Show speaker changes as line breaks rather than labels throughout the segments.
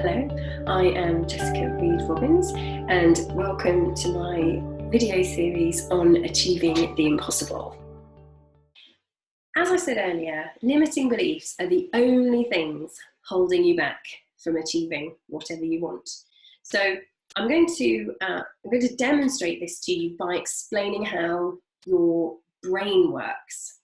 Hello, I am Jessica Reed-Robbins and welcome to my video series on achieving the impossible. As I said earlier, limiting beliefs are the only things holding you back from achieving whatever you want. So I'm going to demonstrate this to you by explaining how your brain works.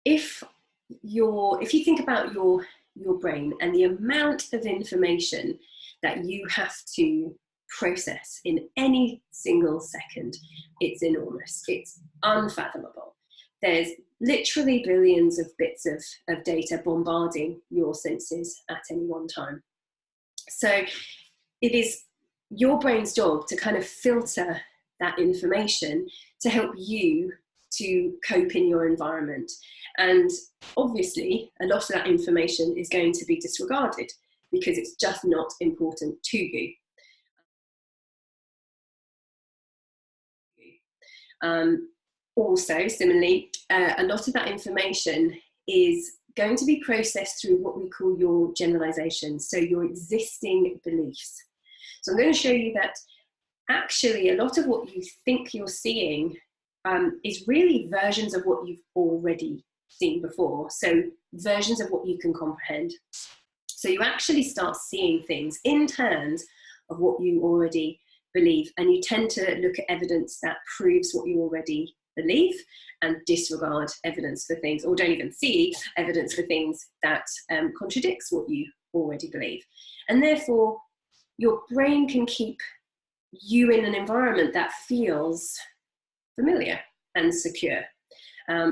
If you think about your brain and the amount of information that you have to process in any single second, it's enormous. It's unfathomable. There's literally billions of bits of data bombarding your senses at any one time. So it is your brain's job to kind of filter that information to help you to cope in your environment. And obviously, a lot of that information is going to be disregarded because it's just not important to you. Also, similarly, a lot of that information is going to be processed through what we call your generalizations, so your existing beliefs. So I'm going to show you that actually a lot of what you think you're seeing is really versions of what you've already seen before, so versions of what you can comprehend. So you actually start seeing things in terms of what you already believe, and you tend to look at evidence that proves what you already believe and disregard evidence for things, or don't even see evidence for things that contradicts what you already believe. And therefore your brain can keep you in an environment that feels familiar and secure.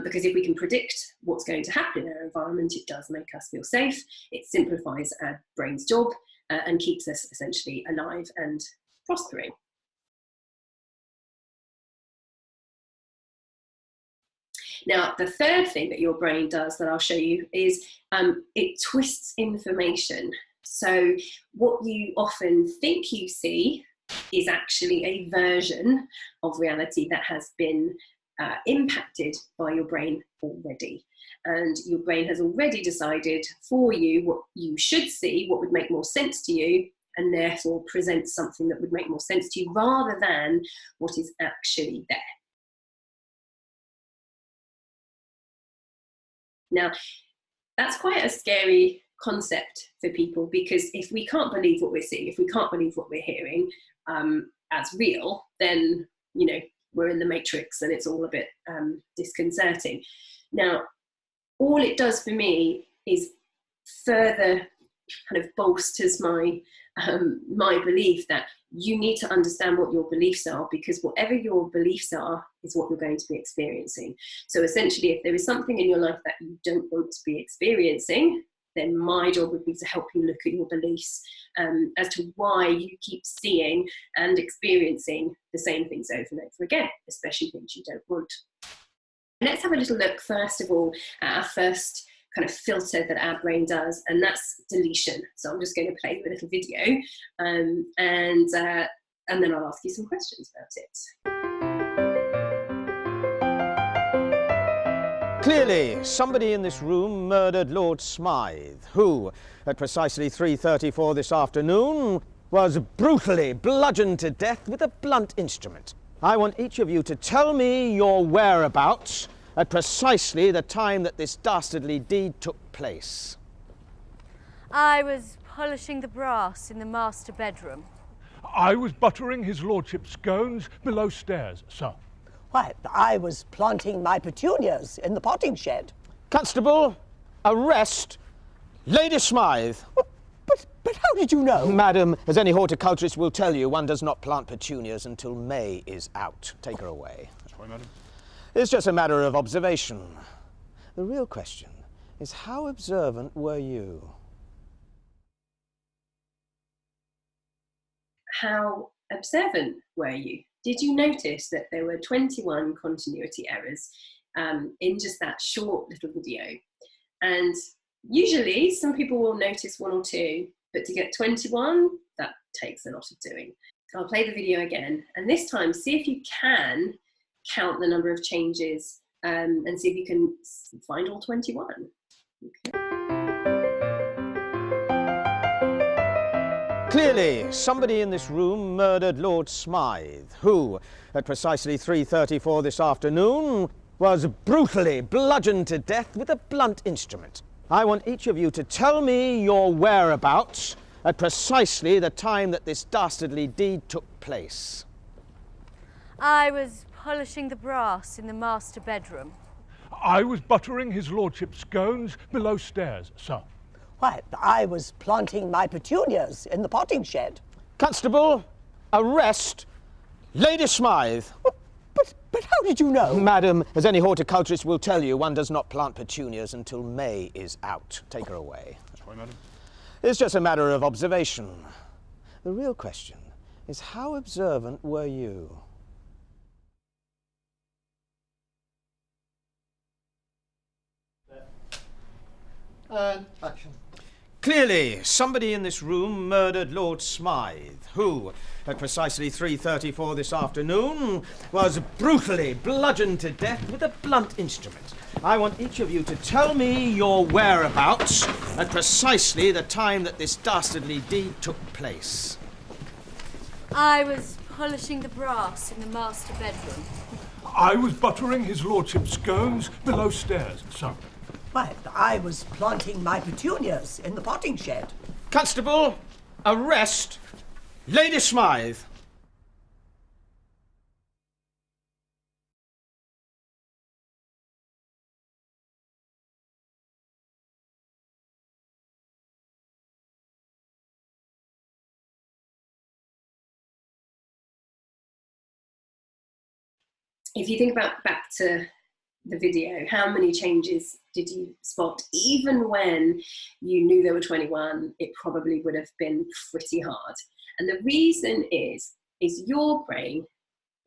Because if we can predict what's going to happen in our environment, it does make us feel safe. It simplifies our brain's job and keeps us essentially alive and prospering. Now, the third thing that your brain does that I'll show you is it twists information. So what you often think you see is actually a version of reality that has been impacted by your brain already. And your brain has already decided for you what you should see, what would make more sense to you, and therefore present something that would make more sense to you rather than what is actually there. Now, that's quite a scary concept for people, because if we can't believe what we're seeing, if we can't believe what we're hearing as real, then, you know, we're in the matrix and it's all a bit disconcerting. Now, all it does for me is further kind of bolsters my belief that you need to understand what your beliefs are, because whatever your beliefs are is what you're going to be experiencing. So essentially, if there is something in your life that you don't want to be experiencing, then my job would be to help you look at your beliefs as to why you keep seeing and experiencing the same things over and over again, especially things you don't want. Let's have a little look, first of all, at our first kind of filter that our brain does, and that's deletion. So I'm just going to play you a little video and then I'll ask you some questions about it.
Clearly, somebody in this room murdered Lord Smythe, who, at precisely 3:34 this afternoon, was brutally bludgeoned to death with a blunt instrument. I want each of you to tell me your whereabouts at precisely the time that this dastardly deed took place.
I was polishing the brass in the master bedroom.
I was buttering his lordship's scones below stairs, sir.
Why, I was planting my petunias in the potting shed.
Constable, arrest Lady Smythe.
But how did you know?
Madam, as any horticulturist will tell you, one does not plant petunias until May is out. Take her away.
Sorry, madam.
It's just a matter of observation. The real question is, how observant were you?
How observant were you? Did you notice that there were 21 continuity errors in just that short little video? And usually some people will notice one or two, but to get 21, that takes a lot of doing. I'll play the video again, and this time see if you can count the number of changes and see if you can find all 21. Okay.
Clearly, somebody in this room murdered Lord Smythe, who, at precisely 3:34 this afternoon, was brutally bludgeoned to death with a blunt instrument. I want each of you to tell me your whereabouts at precisely the time that this dastardly deed took place.
I was polishing the brass in the master bedroom.
I was buttering his lordship's scones below stairs, sir.
Why, I was planting my petunias in the potting shed.
Constable, arrest Lady Smythe.
But how did you know?
Madam, as any horticulturist will tell you, one does not plant petunias until May is out. Take her away.
That's right, madam.
It's just a matter of observation. The real question is, how observant were you?
And action.
Clearly, somebody in this room murdered Lord Smythe, who, at precisely 3:34 this afternoon, was brutally bludgeoned to death with a blunt instrument. I want each of you to tell me your whereabouts at precisely the time that this dastardly deed took place.
I was polishing the brass in the master bedroom.
I was buttering his lordship's scones below stairs, sir.
Why, I was planting my petunias in the potting shed.
Constable, arrest Lady Smythe.
If you think about back to the video, how many changes did you spot? Even when you knew they were 21, it probably would have been pretty hard. And the reason is your brain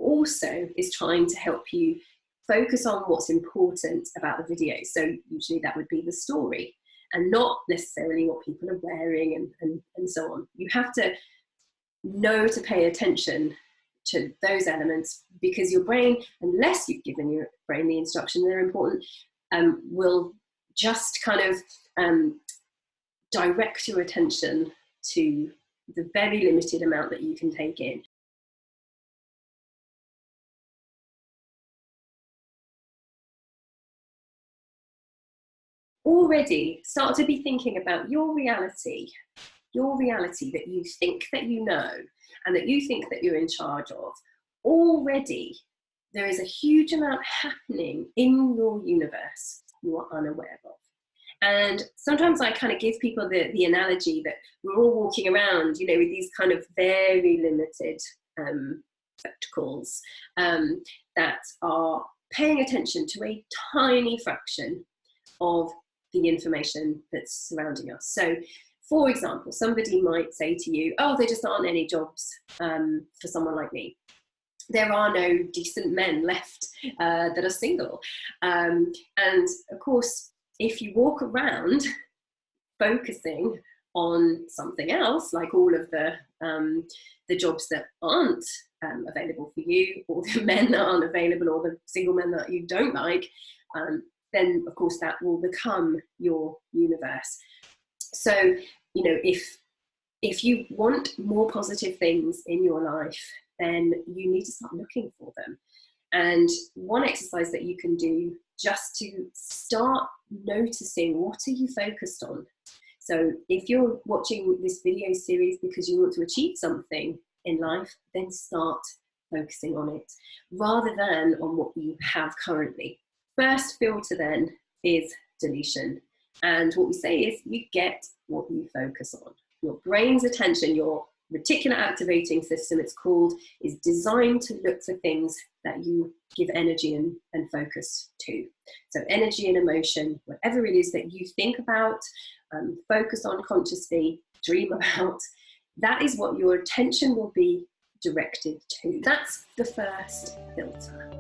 also is trying to help you focus on what's important about the video. So usually that would be the story and not necessarily what people are wearing and so on. You have to know to pay attention to those elements, because your brain, unless you've given your brain the instruction they're important, will just kind of direct your attention to the very limited amount that you can take in. Already start to be thinking about your reality that you think that you know and that you think that you're in charge of. Already there is a huge amount happening in your universe you are unaware of. And sometimes I kind of give people the analogy that we're all walking around, you know, with these kind of very limited spectacles that are paying attention to a tiny fraction of the information that's surrounding us. So, for example, somebody might say to you, oh, there just aren't any jobs for someone like me. There are no decent men left that are single. And of course, if you walk around focusing on something else, like all of the jobs that aren't available for you, or the men that aren't available, or the single men that you don't like, then of course that will become your universe. So, you know, if you want more positive things in your life, then you need to start looking for them. And one exercise that you can do just to start noticing, what are you focused on? So if you're watching this video series because you want to achieve something in life, then start focusing on it rather than on what you have currently. First filter then is deletion. And what we say is you get what you focus on. Your brain's attention, your reticular activating system, it's called, is designed to look for things that you give energy and focus to. So energy and emotion, whatever it is that you think about, focus on consciously, dream about, that is what your attention will be directed to. That's the first filter.